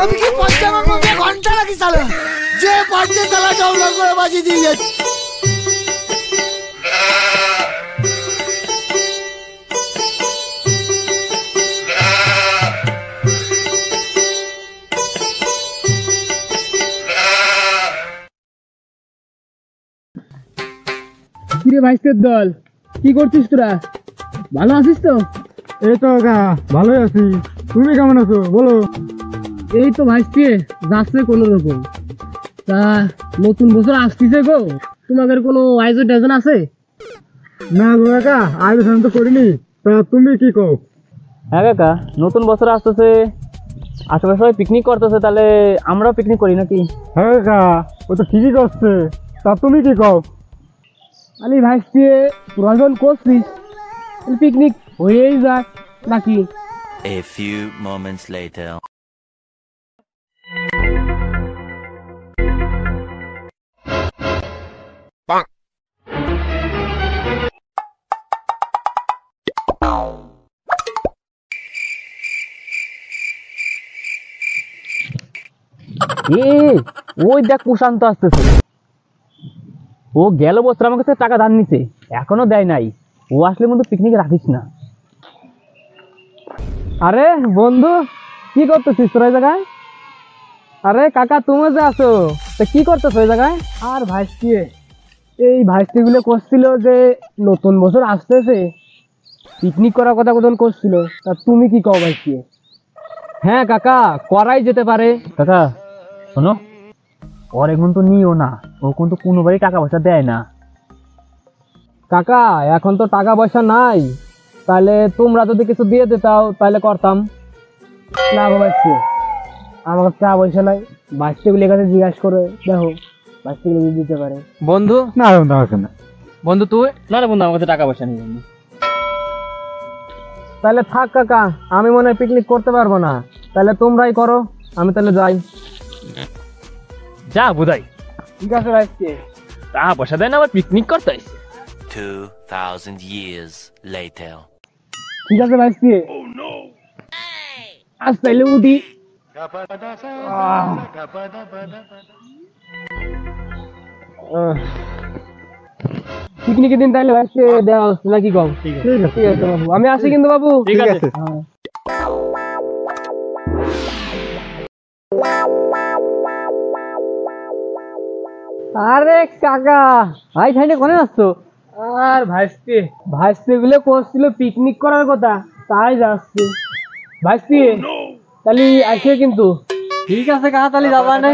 আমি কি 55 ঘন্টা লাগি সালা যে পাঁচে সালা ডাউনলোড করে বাজি দিয়ে যাচ্ছে। কিরে ভাইস্তের দল, কি করছিস তোরা? ভালো আছিস তো? এই তো ভালোই আছি, তুমি কেমন আছো বলো? এই তো ভাইস্তে যাচ্ছে কোনো রকম। তা নতুন বছর আসতেছে গো, তোমাদের কোনো আয়োজন টায়োজন আছে? না গো কাকা, আয়োজন তো করিনি, তা তুমি কি কও? হ্যাঁ কাকা, নতুন বছর আসতেছে, আশেপাশে সবাই পিকনিক করতেছে, তাহলে আমরাও পিকনিক করি নাকি? হ্যাঁ কাকা, ও তো ঠিকই করছে, তা তুমি কি কও? আরে ভাইস্তে তোরা যখন করছিস পিকনিক হয়েই যাক নাকি? A few moments later. ওই দেখ প্রশান্ত আসতেছে, ও গেল বছর আমার কাছে টাকা ধার নিছে, এখনো দেয় নাই। ও আসলে কিন্তু পিকনিকে রাখিস না। আরে বন্ধু, কি করতেছিস তোর এই জায়গায়? আরে কাকা, তুমি যে আছো, তা কি করতেছো এই জায়গায়? আর ভাইস্তি, এই ভাইস্তি গুলো করছিল যে নতুন বছর আসতেছে, পিকনিক করার কথা কতক্ষণ করছিল, তা তুমি কি কও ভাইস্তি? হ্যাঁ কাকা, করাই যেতে পারে। কাকা শোনো, ওর এখন তো নিও না, ও কিন্তু কোনোবারই টাকা পয়সা দেয় না। কাকা এখন তো টাকা পয়সা নাই, তাহলে তোমরা যদি কিছু দিয়ে দিতাও তাহলে করতাম। না গো ভাইস্তি, আমার কাছে টাকা পয়সা নাই, ভাইস্তিগুলোর কাছে জিজ্ঞাসা করে দেখো, ভাইস্তিগুলো দিতে পারে। বন্ধু না বন্ধু আছে না। বন্ধু তুই না রে বন্ধু, আমার কাছে টাকা পয়সা নেই বন্ধু। তাহলে থাক কাকা, আমি মনে হয় পিকনিক করতে পারবো না, তাহলে তোমরাই করো, আমি তাহলে যাই। যা বুঝাই। ঠিক আছে ভাইস্তি, টাকা পয়সা দেয় না আবার পিকনিক করতে আসছে। 2000 years later. ঠিক আছে ভাইস্তি, আজ তাইলে উঠি। পিকনিকের দিন তাইলে ভাইস্তি দেওয়া হচ্ছে নাকি কম? ঠিক আছে বাবু, আমি আসি কিন্তু বাবু। ঠিক আছে। আরে কাকা, ভাই ঠাইনে কোনে আসছো? আর ভাইস্তি, ভাইস্তি গুলো করছিল পিকনিক করার কথা, তাই যাচ্ছে। ভাইস্তি তাহলে আসে কিন্তু। ঠিক আছে কাকা, তাহলে যাবা না?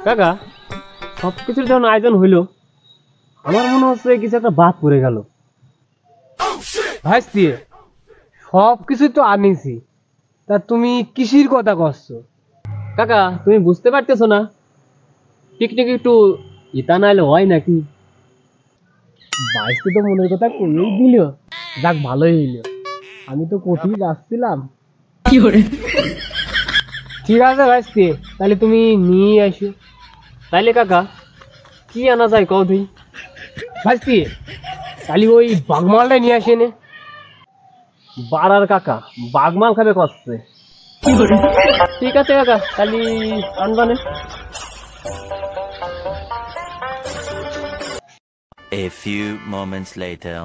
কাকা সবকিছুর যখন আয়োজন হইলো, আমার মনে হচ্ছে কিছু একটা বাদ পড়ে গেল। ভাইস্তি সবকিছু তো আনিছি, তা তুমি কিসির কথা করছো? কাকা তুমি বুঝতে পারতেছো না, পিকনিক একটু ইতা নাইলে হয় নাকি? ভাইস্তি তো মনের কথা কইই দিল, যাক ভালোই হইলো, আমি তো কোথায় যাচ্ছিলাম। ঠিক আছে ভাইস্তি, তাহলে তুমি নিয়ে আসো। তাইলে কাকা কি আনা যায় কও তুই ভাইস্তি তাহলে ওই বাগমালটাই নিয়ে আসে নে বাড়ার কাকা বাগমাল খাবে কষ্টে ঠিক আছে কাকা তাহলে আনবানে A few moments later.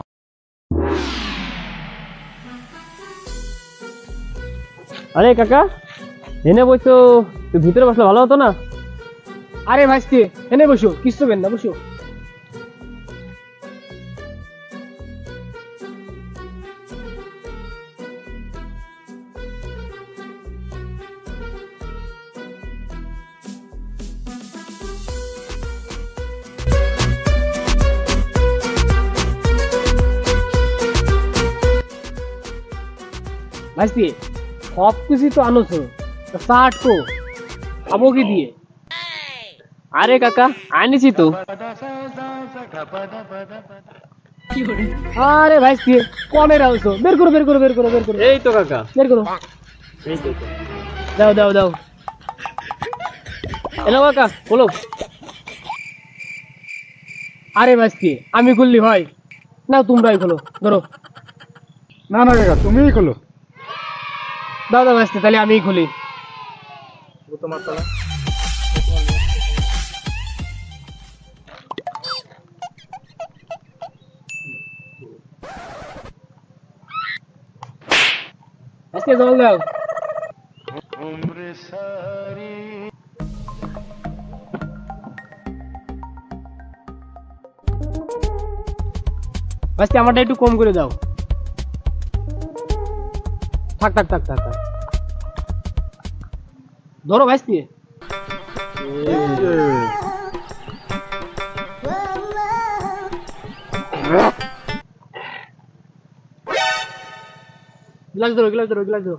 আরে কাকা এনে বসো তুই ভিতরে বসলে ভালো হতো না আরে ভাইস্তি এনে বসো কিছু বেন না বসো ভাইস্তি সব কিছু তো আনোছো ষাট কো খাবো কি দিয়ে আরে কাকা আনিছি তো আরে ভাইস্তি কমে রাখছো বের করো বের করো বের করো বের করো এই তো কাকা বের করো এই তো দাও দাও দাও এলো কাকা বলো আরে ভাইস্তি আমি খুললি হয় না তোমরাই খোলো ধরো না না কাকা তুমিই খোলো। দাও দাও ভাইস্তি তাহলে আমিই খুলি তোমার তলা আজকে জল দাও আজকে আমারটা একটু কম করে দাও থাক থাক থাক থাক থাক ধরো ভাইস্তি গ্লাস ধরো গ্লাস ধরো গ্লাস ধরো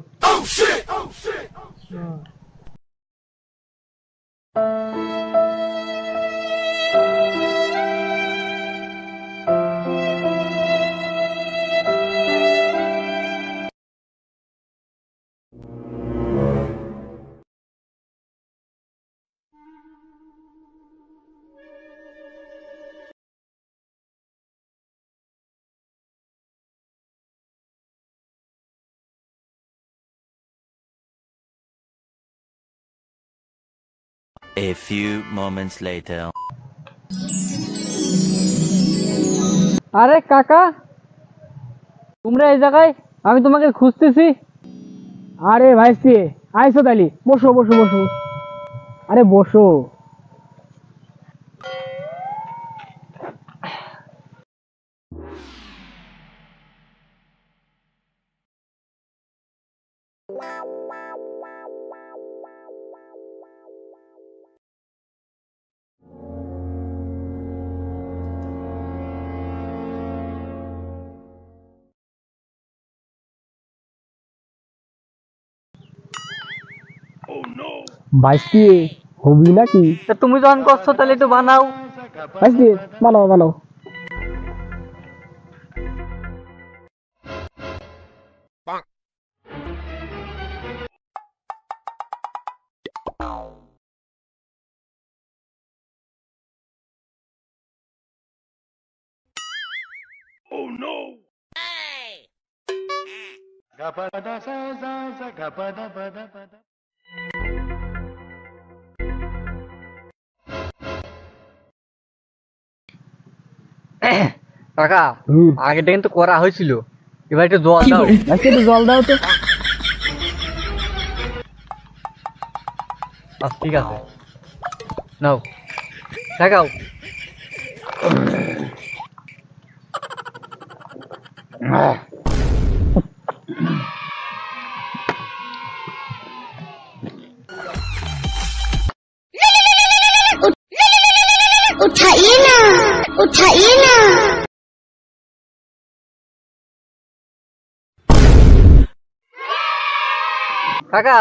A few moments later. আরে কাকা তোমরা এই জায়গায় আমি তোমাকে খুঁজতেছি আরে ভাইস্তি আইসো তালি বসো বসো বসো আরে বসো ভাইস্তি হবি নাকি তুমি যখন করছো তাহলে একটু বানাও ভাইস্তি বানাও বানাও কাকা আগেটা কিন্তু করা হয়েছিল এবার একটু জল দাও আজকে একটু জল দাও তো ঠিক আছে নাও দেখাও उठाइए ना उठाइए ना কাকা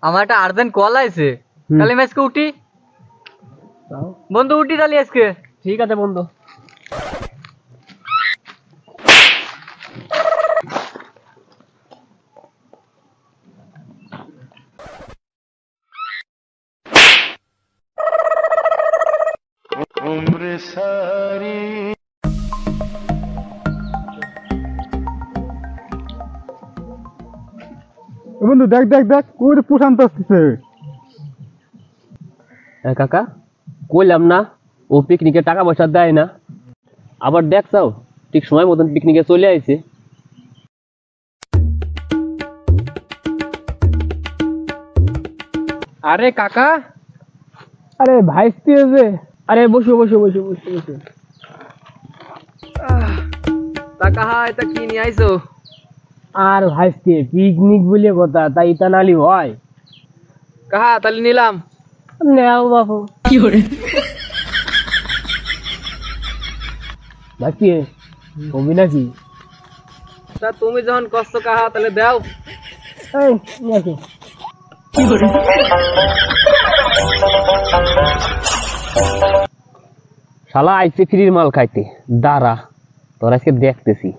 আমার একটা আর্জেন্ট কল আছে তাহলে আমি আজকে উঠি বন্ধু উঠি তাহলে আজকে ঠিক আছে বন্ধু বন্ধু দেখ দেখ দেখ ওই প্রশান্ত আসতেছে। কাকা কইলাম না ও পিকনিকে টাকা পয়সা দেয় না, আবার দেখছাও ঠিক সময় মতন পিকনিকে চলে আইছে। আরে কাকা, আরে ভাইস্তি যে, আরে বসো বসো বসো বসো বসো। কাকা এটা কি নিয়ে আইছো? আর ভাইস্তি পিকনিক বলে কথা, তাই তা নালি হয়। কাহা তাহলে নিলাম। নেও বাবু। কি করে ভাইস্তি কবি নাকি? তা তুমি যখন কষ্ট কাহা তাহলে দাও। এই নিয়ে আসো। কি করে শালা আইছে ফ্রির মাল খাইতে, দাঁড়া তোর আজকে দেখতেছি।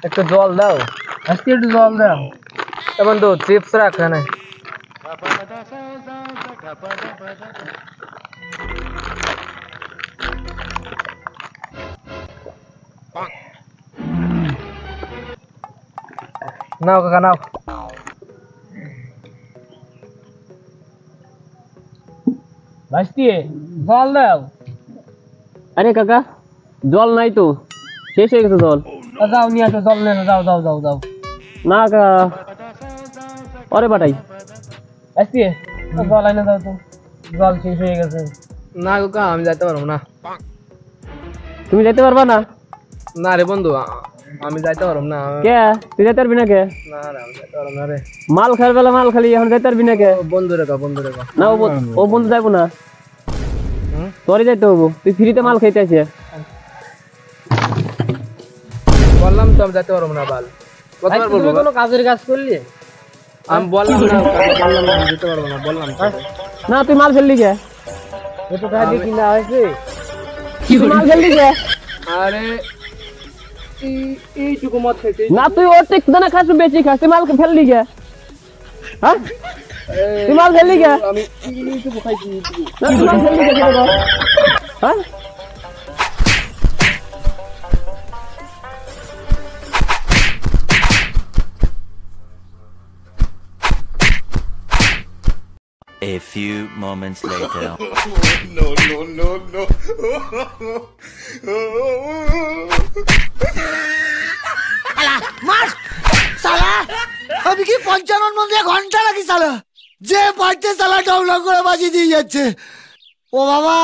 একটু জল দাও, আজকে একটু জল দাও। এমন তো চিপস রাখ না। নাও কাকা নাও। ভাইস্তি জল দাও। আরে কাকা জল নাই তো, শেষ হয়ে গেছে জল। যাও নিয়ে আসো জল, নিয়ে যাও যাও যাও যাও। না কাকা অরে বাটাই ভাইস্তি জল আইনা দাও তো, জল শেষ হয়ে গেছে। না কাকা আমি যাইতে পারবো না। তুমি যাইতে পারবা না? না রে বন্ধু আমি যাইতে পারবো না। কে তুই যাইতে পারবি না? কে না রে আমি যাইতে পারবো না রে। মাল খাওয়ার বেলা মাল খালি, এখন যাইতে পারবি না? কে বন্ধু রেখা বন্ধু রেখা। না ও বন্ধু যাইবো না, তোরই যাইতে হবো, তুই ফ্রিতে মাল খাইতে আছে। বললাম তো আমি যাইতে পারবো না। বাল কতবার বলবো? কোনো কাজের কাজ করলি? আমি বললাম না, বললাম না আমি যেতে পারবো না, বললাম না। তুই মাল ফেললি কে? এত টাকা দিয়ে কিনা হয়েছে, তুই মাল ফেললি কে? আরে এইটুকু মত খাইতে না, তুই ওর ঠিক না খাস, বেশি খাস, তুই মাল ফেললি কে? হ্যাঁ তুই মাল ফেললি কে? আমি এইটুকু খাইছি। না তুই মাল ফেললি কে? হ্যাঁ A few moments later. মাস সালা আমি কি 55 মধ্যে ঘন্টা লাগি সালা, যে পারছে সালা ডাউনলোড করে বাজি দিয়ে যাচ্ছে। ও বাবা